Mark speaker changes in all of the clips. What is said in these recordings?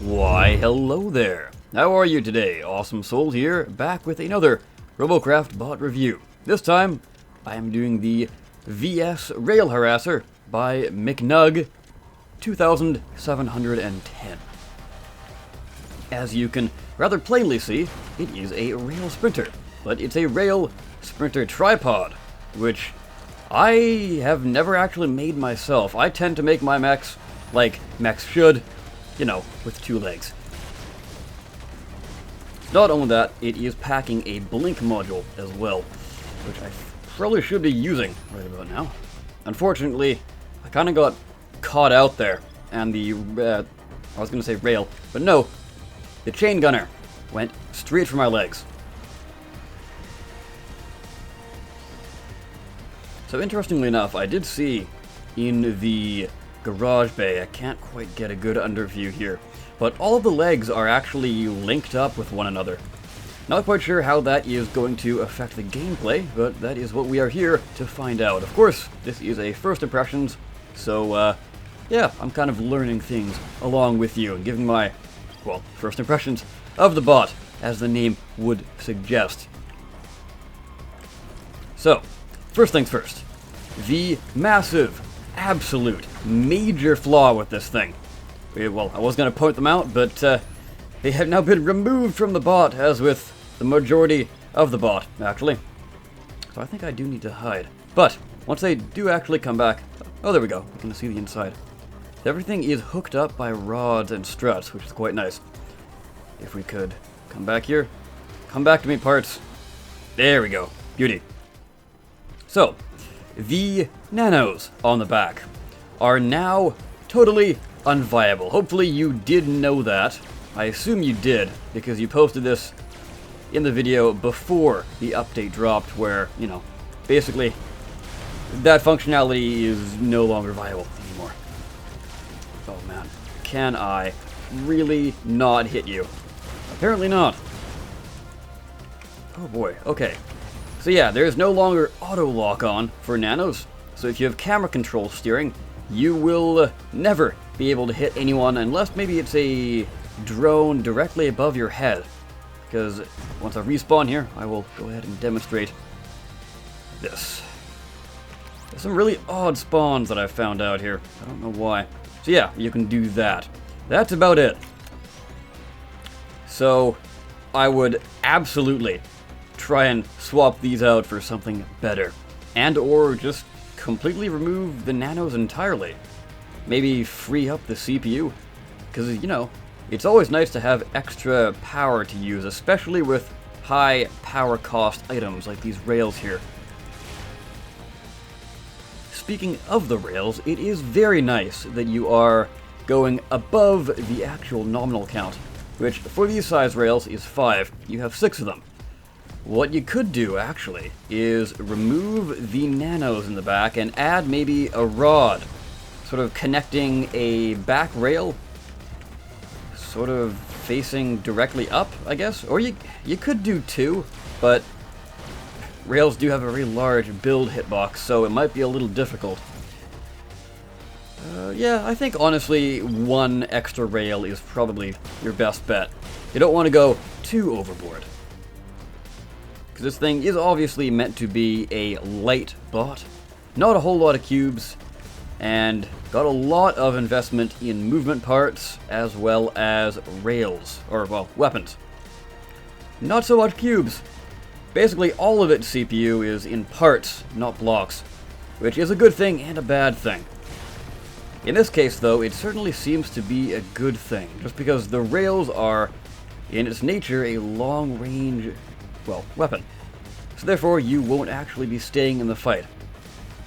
Speaker 1: Why, hello there. How are you today? Awesome Soul here, back with another Robocraft bot review. This time, I am doing the VS RailHarasser by McNug 2710. As you can rather plainly see, it is a rail sprinter, but it's a rail sprinter tripod, which I have never actually made myself. I tend to make my mechs like mechs should, you know, with two legs. Not only that, it is packing a blink module as well, which I probably should be using right about now. Unfortunately, I kind of got caught out there, and the, I was going to say rail, but no, the chain gunner went straight for my legs. So interestingly enough, I did see in the garage bay, I can't quite get a good underview here, but all of the legs are actually linked up with one another. Not quite sure how that is going to affect the gameplay, but that is what we are here to find out. Of course, this is a first impressions, so yeah, I'm kind of learning things along with you and giving my, well, first impressions of the bot, as the name would suggest. So, first things first, the massive, absolute, major flaw with this thing. Well, I was going to point them out, but they have now been removed from the bot, as with the majority of the bot, actually. So I think I do need to hide. But, once they do actually come back, oh, there we go, we can see the inside. Everything is hooked up by rods and struts, which is quite nice. If we could come back here. Come back to me, parts. There we go. Beauty. So, the nanos on the back are now totally unviable. Hopefully you did know that. I assume you did, because you posted this in the video before the update dropped, where, you know, basically that functionality is no longer viable anymore. Oh man, can I really not hit you? Apparently not. Oh boy, okay. So yeah, there is no longer auto lock on for nanos, so if you have camera control steering, you will never be able to hit anyone unless maybe it's a drone directly above your head. Because once I respawn here, I will go ahead and demonstrate this. There's some really odd spawns that I found out here. I don't know why. So yeah, you can do that. That's about it. So I would absolutely try and swap these out for something better. And or just completely remove the nanos entirely. Maybe free up the CPU. Because, you know, it's always nice to have extra power to use, especially with high power cost items like these rails here. Speaking of the rails, it is very nice that you are going above the actual nominal count, which for these size rails is 5. You have 6 of them. What you could do, actually, is remove the nanos in the back and add maybe a rod, sort of connecting a back rail, sort of facing directly up, I guess? Or you could do 2, but rails do have a very large build hitbox, so it might be a little difficult. Yeah, I think honestly 1 extra rail is probably your best bet. You don't want to go too overboard. Because this thing is obviously meant to be a light bot, not a whole lot of cubes, and got a lot of investment in movement parts as well as rails, or well, weapons. Not so much cubes. Basically all of its CPU is in parts, not blocks, which is a good thing and a bad thing. In this case though, it certainly seems to be a good thing, just because the rails are, in its nature, a long range, well, weapon. So therefore, you won't actually be staying in the fight.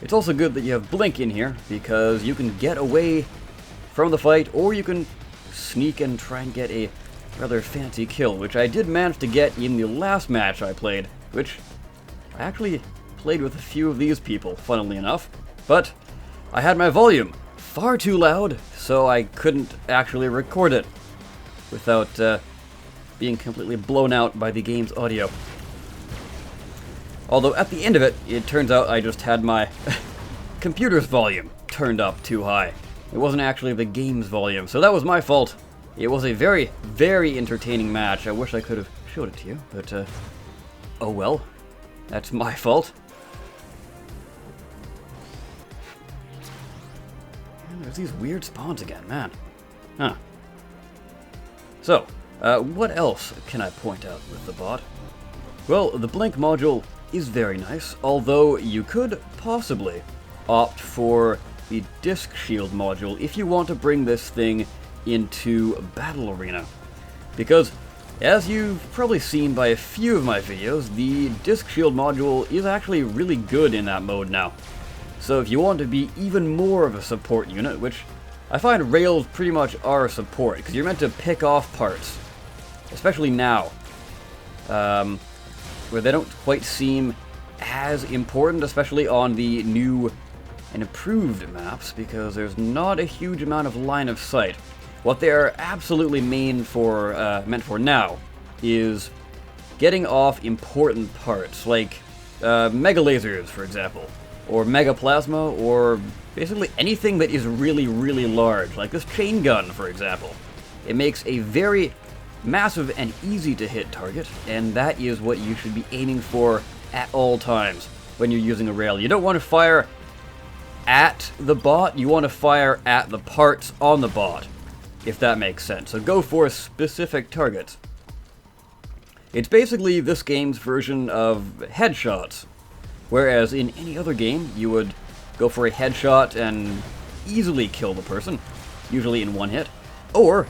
Speaker 1: It's also good that you have blink in here, because you can get away from the fight, or you can sneak and try and get a rather fancy kill, which I did manage to get in the last match I played, which I actually played with a few of these people, funnily enough, but I had my volume far too loud, so I couldn't actually record it without being completely blown out by the game's audio. Although at the end of it, it turns out I just had my computer's volume turned up too high. It wasn't actually the game's volume, so that was my fault. It was a very, very entertaining match. I wish I could have showed it to you, but oh well. That's my fault. And there's these weird spawns again, man. Huh. So, what else can I point out with the bot? Well, the blink module is very nice, although you could possibly opt for the disc shield module if you want to bring this thing into Battle Arena. Because, as you've probably seen by a few of my videos, the disc shield module is actually really good in that mode now. So if you want to be even more of a support unit, which I find rails pretty much are support, because you're meant to pick off parts, especially now, where they don't quite seem as important, especially on the new and improved maps, because there's not a huge amount of line of sight. What they are absolutely meant for now is getting off important parts, like mega lasers, for example, or mega plasma, or basically anything that is really, really large, like this chain gun, for example. It makes a very massive and easy to hit target, and that is what you should be aiming for at all times when you're using a rail. You don't want to fire at the bot, you want to fire at the parts on the bot, if that makes sense. So go for specific targets. It's basically this game's version of headshots, whereas in any other game you would go for a headshot and easily kill the person, usually in one hit, or...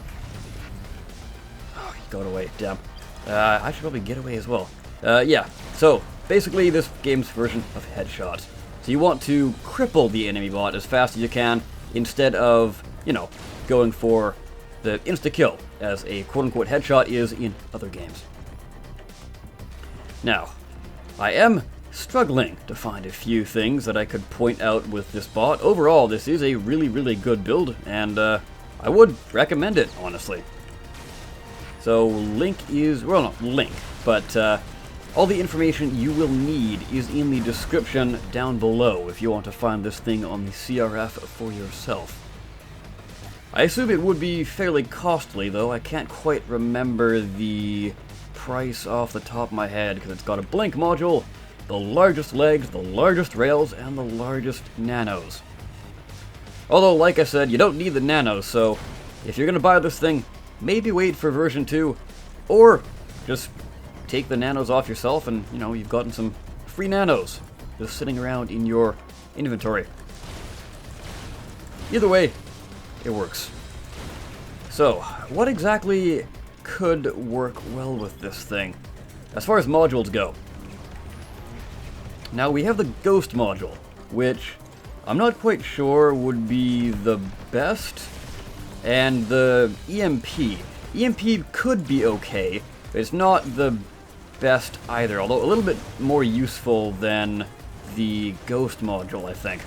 Speaker 1: oh, he got away, damn. I should probably get away as well. Yeah, so basically this game's version of headshots. So you want to cripple the enemy bot as fast as you can, instead of, you know, going for the insta-kill, as a quote-unquote headshot is in other games. Now, I am struggling to find a few things that I could point out with this bot. Overall, this is a really, really good build, and I would recommend it, honestly. So, link is, well, not link, but all the information you will need is in the description down below if you want to find this thing on the CRF for yourself. I assume it would be fairly costly, though. I can't quite remember the price off the top of my head, because it's got a blink module, the largest legs, the largest rails, and the largest nanos. Although, like I said, you don't need the nanos, so if you're going to buy this thing, maybe wait for version 2, or just take the nanos off yourself and, you know, you've gotten some free nanos just sitting around in your inventory. Either way, it works. So, what exactly could work well with this thing, as far as modules go? Now, we have the Ghost module, which I'm not quite sure would be the best, and the EMP. EMP could be okay, but it's not the best either, although a little bit more useful than the Ghost module, I think.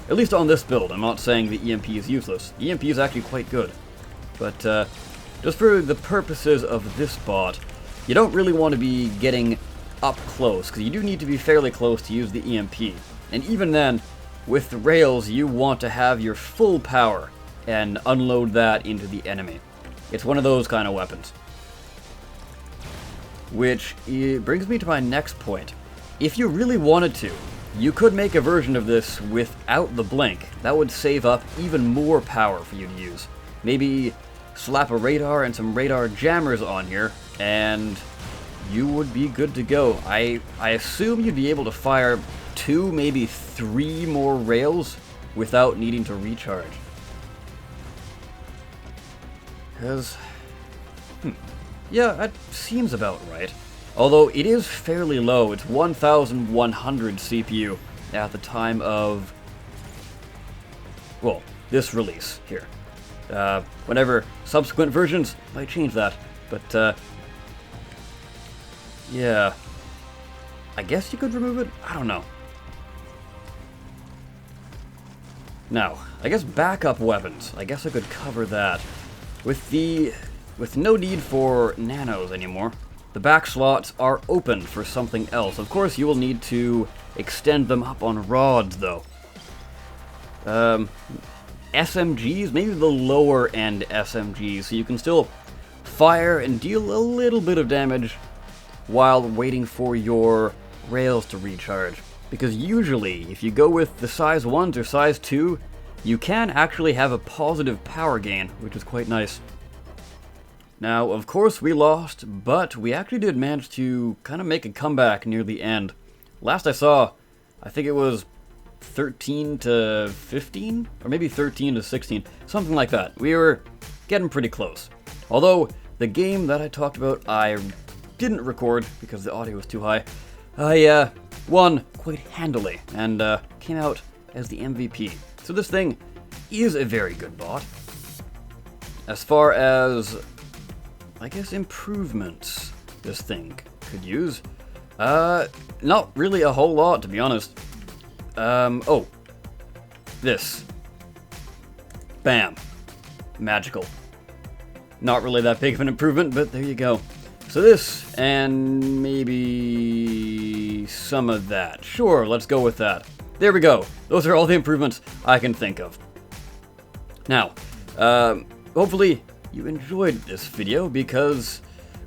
Speaker 1: At least on this build. I'm not saying the EMP is useless. The EMP is actually quite good. But just for the purposes of this bot, you don't really want to be getting up close, because you do need to be fairly close to use the EMP. And even then, with the rails, you want to have your full power and unload that into the enemy. It's one of those kind of weapons. Which brings me to my next point. If you really wanted to, you could make a version of this without the blink. That would save up even more power for you to use. Maybe slap a radar and some radar jammers on here, and you would be good to go. I assume you'd be able to fire 2, maybe 3 more rails without needing to recharge. Because, yeah, that seems about right. Although it is fairly low. It's 1100 CPU at the time of, well, this release here. Whenever subsequent versions might change that, but yeah, I guess you could remove it? I don't know. Now, I guess backup weapons. I guess I could cover that. With no need for nanos anymore, the back slots are open for something else. Of course, you will need to extend them up on rods, though. SMGs, maybe the lower end SMGs, so you can still fire and deal a little bit of damage while waiting for your rails to recharge. Because usually, if you go with the size 1s or size 2, you can actually have a positive power gain, which is quite nice. Now, of course we lost, but we actually did manage to kind of make a comeback near the end. Last I saw, I think it was 13 to 15, or maybe 13 to 16, something like that. We were getting pretty close. Although, the game that I talked about, I didn't record because the audio was too high. I won quite handily and came out as the MVP. So this thing is a very good bot. As far as, I guess, improvements this thing could use, not really a whole lot, to be honest. Oh, this. Bam. Magical. Not really that big of an improvement, but there you go. So this, and maybe some of that. Sure, let's go with that. There we go. Those are all the improvements I can think of. Now, hopefully you enjoyed this video because,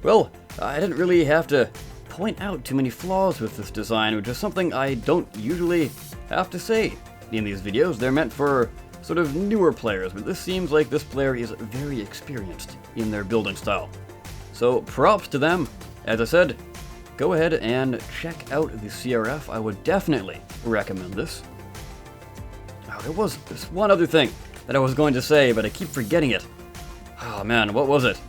Speaker 1: well, I didn't really have to point out too many flaws with this design, which is something I don't usually have to say in these videos. They're meant for sort of newer players, but this seems like this player is very experienced in their building style. So props to them. As I said, go ahead and check out the CRF. I would definitely recommend this. Oh, there was this one other thing that I was going to say, but I keep forgetting it. Oh man, what was it?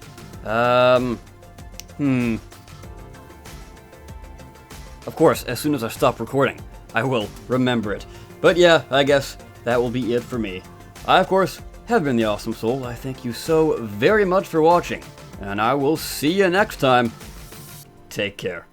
Speaker 1: Of course, as soon as I stop recording, I will remember it. But yeah, I guess that will be it for me. I, of course, have been the Awesome Soul. I thank you so very much for watching, and I will see you next time. Take care.